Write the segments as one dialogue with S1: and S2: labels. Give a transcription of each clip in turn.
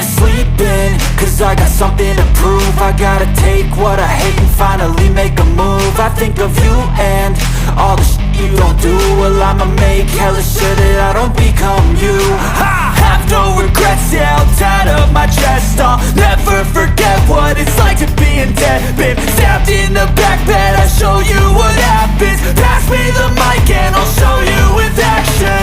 S1: wanna sleep in, cause I got something to prove. I gotta take what I hate and finally make a move. I think of you and all the shit you don't do. Well, I'ma make hella sure that I don't become you. I have no regrets, yeah, I'll tie up my chest. I'll never forget what it's like to be in debt. Been stabbed in the back bed, I'll show you what happens. Pass me the mic and I'll show you with action.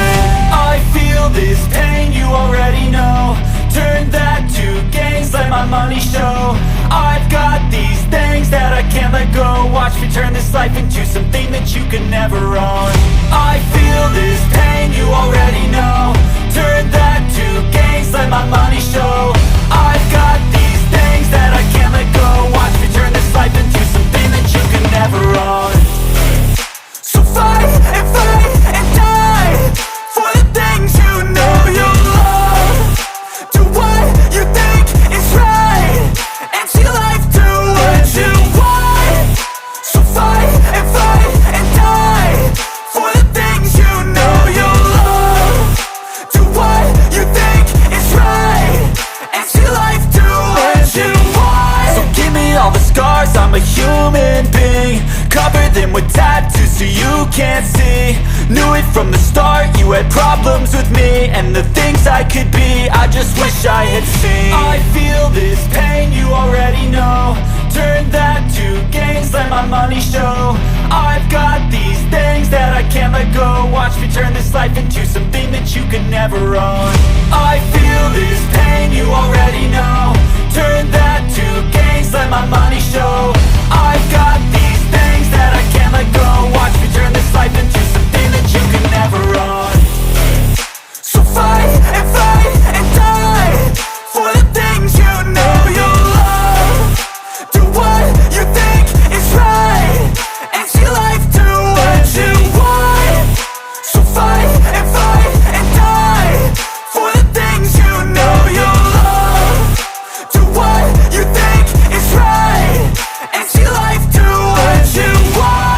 S1: I feel this pain, you already know. Turn that to gains, let my money show. I've got these things that I can't let go. Watch me turn this life into something that you can never own. I feel this pain, you already know. Turn that to gains, let my money show. I've got these things that I can't let go. Watch me turn this life into something that you can never own. So fight and die for the things you know you love. Do what you think is right and see life do what you want. So fight and die for the things you know you love. Do what you think is right and see life do what you want. So give me all the scars, I'm a human being. Cover them with tattoos so you can't see. Knew it from the start, you had problems with me and the things I could be, I just wish I had seen. I feel this pain, you already know. Turn that to gains, let my money show. I've got these things that I can't let go. Watch me turn this life into something that you can never own. I feel this pain, you already know. Turn that to gains, let my money show. I've got these things that I can't let go. Watch me turn this life into something that you can never own. So fight and die for the things you know you love. Do what you think is right and see life do what you want. So fight and die for the things you know you love. Do what you think is right and see life do what you want.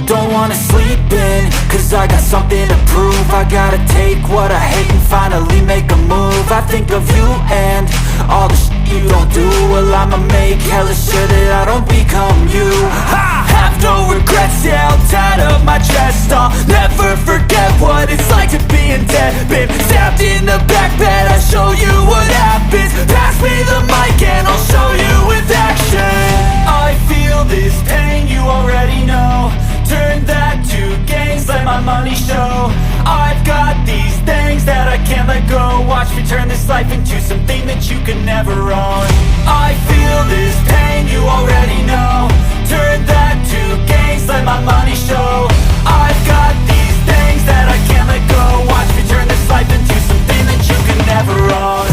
S1: Don't wanna sleep in, cause I got something to prove. I gotta take what I hate and finally make a move. I think of you and all the shit you don't do. Well, I'ma make hella sure that I don't become you. I have no regrets, yeah, I'll tie up my chest. I'll never forget what it's like to be in debt. Been stabbed in the back bed, I'll show you what happens. Pass me the mic and I'll show you with action. I feel this pain, you already know. Turn that to gains, let my money show. I've got these things that I can't let go. Watch me turn this life into something that you can never own. I feel this pain, you already know. Turn that to gains, let my money show. I've got these things that I can't let go. Watch me turn this life into something that you can never own.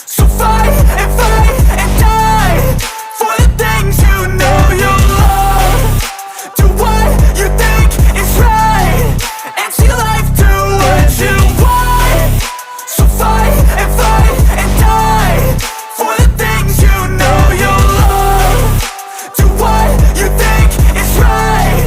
S1: So fight and die for the things you know you love. Do what you think is right and see life do what you want. So fight and die for the things you know you love. Do what you think is right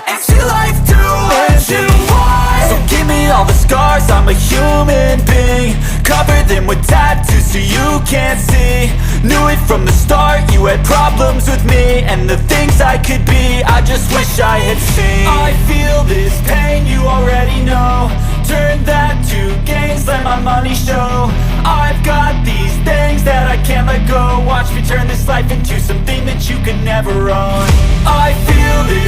S1: and see life do what you want. So give me all the scars, I'm a human being. Cover them with tattoos so you can't see. Knew it from the start, you had problems with me and the things I could be, I just wish I had seen. I feel this pain, you already know. Turn that to gains, let my money show. I've got these things that I can't let go. Watch me turn this life into something that you can never own. I feel this